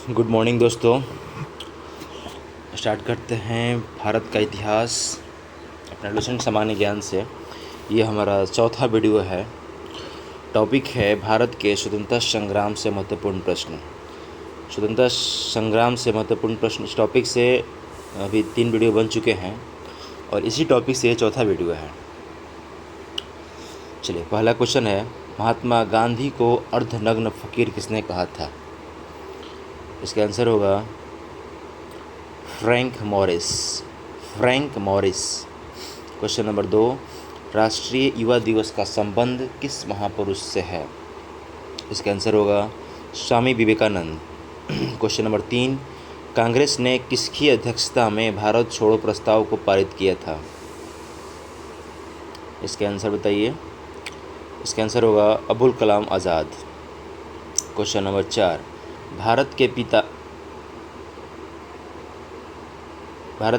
Good morning दोस्तों। Start करते हैं भारत का इतिहास अपना लेसन सामान्य ज्ञान से। ये हमारा चौथा वीडियो है। टॉपिक है भारत के स्वतंत्रता संग्राम से महत्वपूर्ण प्रश्न। स्वतंत्रता संग्राम से महत्वपूर्ण प्रश्न इस टॉपिक से अभी 3 वीडियो बन चुके हैं और इसी टॉपिक से चौथा वीडियो है। चलिए, पहला क्वेश्चन है, महात्मा गांधी को अर्धनग्न फकीर किसने कहा था? इसका आंसर होगा फ्रैंक मॉरिस। क्वेश्चन नंबर 2, राष्ट्रीय युवा दिवस का संबंध किस महापुरुष से है? इसका आंसर होगा स्वामी विवेकानंद। क्वेश्चन नंबर 3, कांग्रेस ने किसकी अध्यक्षता में भारत छोड़ो प्रस्ताव को पारित किया था? इसका आंसर बताइए। इसका आंसर होगा अबुल कलाम आज़ाद। क्वेश्चन नंबर 4, भारत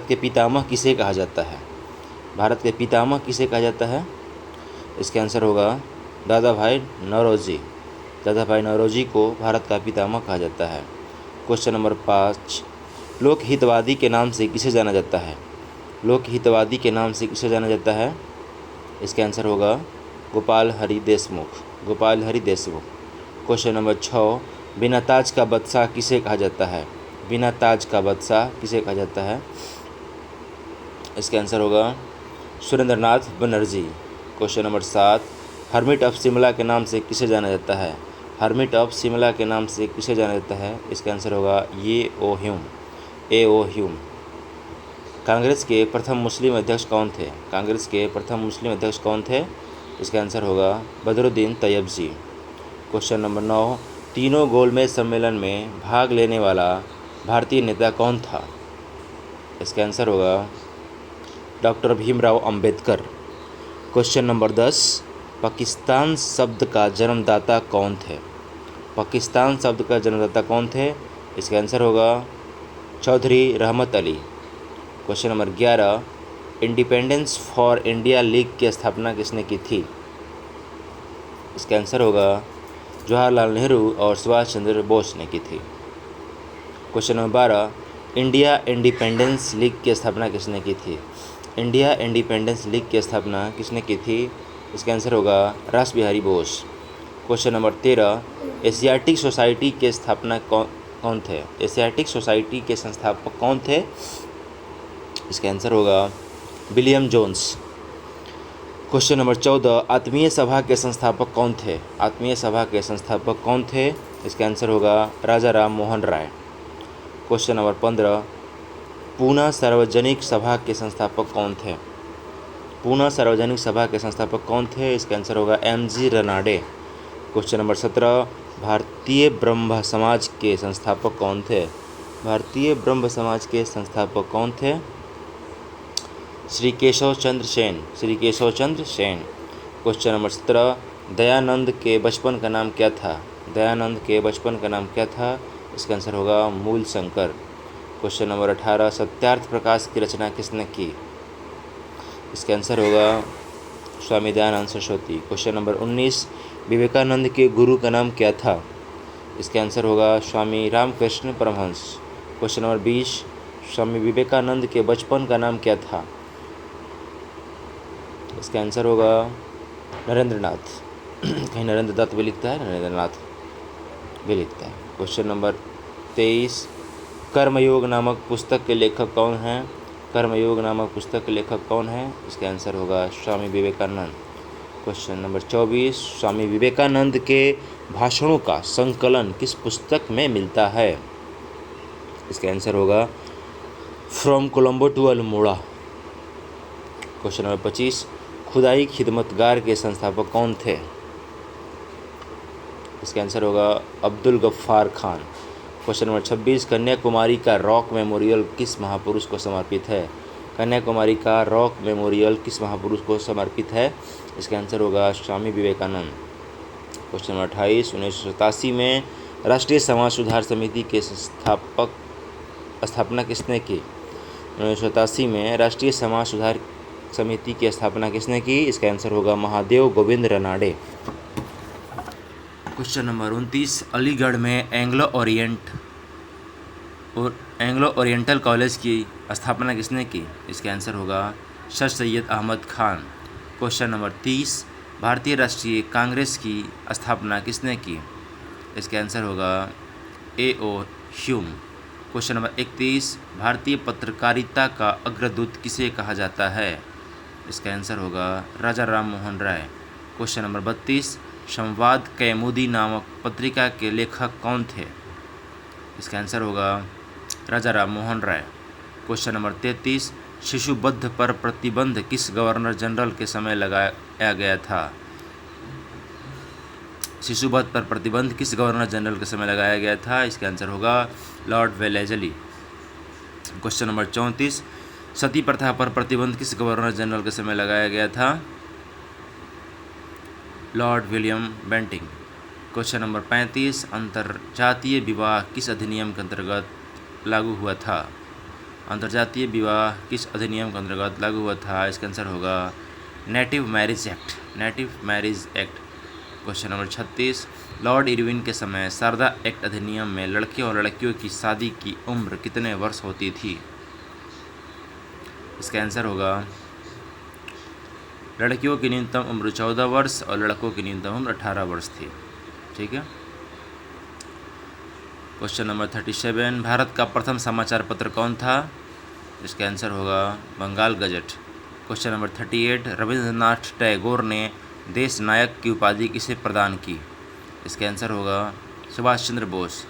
के पितामह किसे कहा जाता है? भारत के पितामह किसे कहा जाता है? इसका आंसर होगा दादा भाई नौरोजी को भारत का पितामह कहा जाता है। क्वेश्चन नंबर 5, लोक हितवादी के नाम से किसे जाना जाता है? लोक हितवादी के नाम से किसे जाना जाता है? इसका आंसर होगा गोपाल हरि देशमुख। क्वेश्चन नंबर 6, बिना ताज का बादशाह किसे कहा जाता है? बिना ताज का बादशाह किसे कहा जाता है? इसका आंसर होगा Surendranath Banerjee. Question number 7, hermit of Shimla के नाम से किसे जाना जाता है? हर्मिट ऑफ शिमला के नाम से किसे जाना जाता है? इसका आंसर होगा ए ओ ह्यूम। कांग्रेस के प्रथम मुस्लिम अध्यक्ष कौन थे? इसका आंसर होगा बदरुद्दीन तैयबजी। क्वेश्चन नंबर 9, तीनों गोलमेज सम्मेलन में भाग लेने वाला भारतीय नेता कौन था? इसका आंसर होगा doctor Bhimrao Ambedkar. Question number 10, Pakistan शब्द का जन्मदाता कौन थे? इसका आंसर होगा चौधरी रहमत Ali. Question number 11, independence for India league की स्थापना किसने की थी? इसका आंसर होगा जवाहरलाल नेहरू और सुभाष चंद्र बोस ने की थी। Question number 12, India independence league की स्थापना किसने की थी? इसका आंसर होगा रास Bihari Bose. Question number 13, Asiatic society के स्थापना कौन थे? एशियाटिक सोसाइटी के संस्थापक कौन थे? इसका आंसर होगा विलियम जोन्स। क्वेश्चन नंबर 14, आत्मीय सभा के संस्थापक कौन थे? इसका आंसर होगा राजा राम मोहन राय। क्वेश्चन नंबर 15, पूना सार्वजनिक सभा के संस्थापक कौन थे? इसका आंसर होगा एम.जी. रनाडे। क्वेश्चन नंबर 17, भारतीय ब्रह्म समाज के संस्थापक कौन थे? श्री केशव चंद्र सेन। क्वेश्चन नंबर 17, दयानंद के बचपन का नाम क्या था? इसका आंसर होगा मूल शंकर। क्वेश्चन नंबर 18, सत्यार्थ प्रकाश की रचना किसने की? इसका आंसर होगा स्वामी दयानंद सरस्वती। क्वेश्चन नंबर 19, विवेकानंद के गुरु का नाम क्या था? इसका आंसर होगा स्वामी रामकृष्ण परमहंस। क्वेश्चन नंबर 20, स्वामी विवेकानंद के बचपन का नाम क्या था? इसका आंसर होगा नरेंद्रनाथ। कहीं नरेंद्र दत्त भी लिखता है, नरेंद्रनाथ भी लिखता है। क्वेश्चन नंबर 23, कर्मयोग नामक पुस्तक के लेखक कौन है? इसका आंसर होगा स्वामी विवेकानंद। क्वेश्चन नंबर 24, स्वामी विवेकानंद के भाषणों का संकलन किस पुस्तक में मिलता है? इसका आंसर होगा from Colombo to Almora. Question number 25, Khudai खिदमतगार के संस्थापक कौन थे? इसका आंसर होगा अब्दुल गफ्फार खान। क्वेश्चन नंबर 26, कन्याकुमारी का रॉक मेमोरियल किस महापुरुष को समर्पित है? इसका आंसर होगा स्वामी विवेकानंद। क्वेश्चन नंबर 28, 1987 में राष्ट्रीय समाज सुधार समिति के स्थापना किसने की? 1987 में राष्ट्रीय समाज सुधार समिति की स्थापना किसने की? इसका आंसर होगा महादेव गोविंद रनाडे। क्वेश्चन नंबर 29, अलीगढ़ में एंग्लो ओरिएंट और एंग्लो ओरिएंटल कॉलेज की स्थापना किसने की? इसका आंसर होगा Sir Syed Ahmad Khan. Question number 30, भारतीय राष्ट्रीय कांग्रेस की स्थापना किसने की? इसका आंसर होगा A.O. ह्यूम। क्वेश्चन नंबर 31, भारतीय पत्रकारिता का अग्रदूत किसे कहा जाता है? इसका आंसर होगा राजा राम मोहन राय। क्वेश्चन नंबर 32, संवाद कैमुदी नामक पत्रिका के लेखक कौन थे? इसका आंसर होगा राजा राम मोहन राय। क्वेश्चन नंबर 33, शिशुबद्ध पर प्रतिबंध किस गवर्नर जनरल के समय लगाया गया था? शिशुबद्ध पर प्रतिबंध किस गवर्नर जनरल के समय लगाया गया था? इसका आंसर होगा लॉर्ड वेलेजली। क्वेश्चन नंबर 34, सती प्रथा पर प्रतिबंध किस गवर्नर जनरल के समय लगाया गया था? Lord William Bentinck. Question number 35, अंतर्जातीय विवाह किस अधिनियम के अंतर्गत लागू हुआ था? अंतर्जातीय विवाह किस अधिनियम के अंतर्गत लागू हुआ था? इसका आंसर होगा native marriage act. Native marriage act. Question number 36, Lord Irwin के समय शारदा एक्ट अधिनियम में लड़के और लड़कियों की शादी की उम्र कितने वर्ष होती थी? इसका आंसर होगा लड़कियों की न्यूनतम उम्र 14 वर्ष और लड़कों की न्यूनतम उम्र 18 वर्ष थी। ठीक है। क्वेश्चन नंबर 37, भारत का प्रथम समाचार पत्र कौन था? इसका आंसर होगा Bengal gazette. Question number 38, Rabindranath Tagore ने देश नायक की उपाधि किसे प्रदान की? इसका आंसर होगा Subhash Chandra Bose.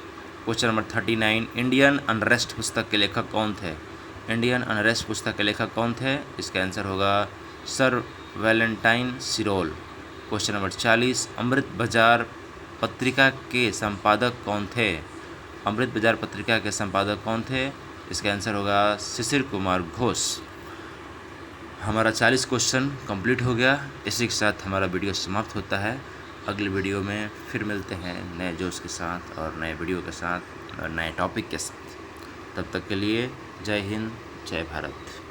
Question number 39, Indian unrest पुस्तक के लेखक कौन थे? इंडियन अनरेस्ट पुस्तक के लेखक कौन थे? इसका आंसर होगा सर वैलेंटाइन सिरोल। क्वेश्चन नंबर 40, अमृत बाजार पत्रिका के संपादक कौन थे? अमृत बाजार पत्रिका के संपादक कौन थे? इसका आंसर होगा शिशिर कुमार घोष। हमारा 40 क्वेश्चन कंप्लीट हो गया। इसी के साथ हमारा वीडियो समाप्त होता है। अगले वीडियो में फिर मिलते हैं नए जोश के साथ और नए वीडियो के साथ और नए टॉपिक के साथ। तब तक के लिए जय हिंद, जय भारत।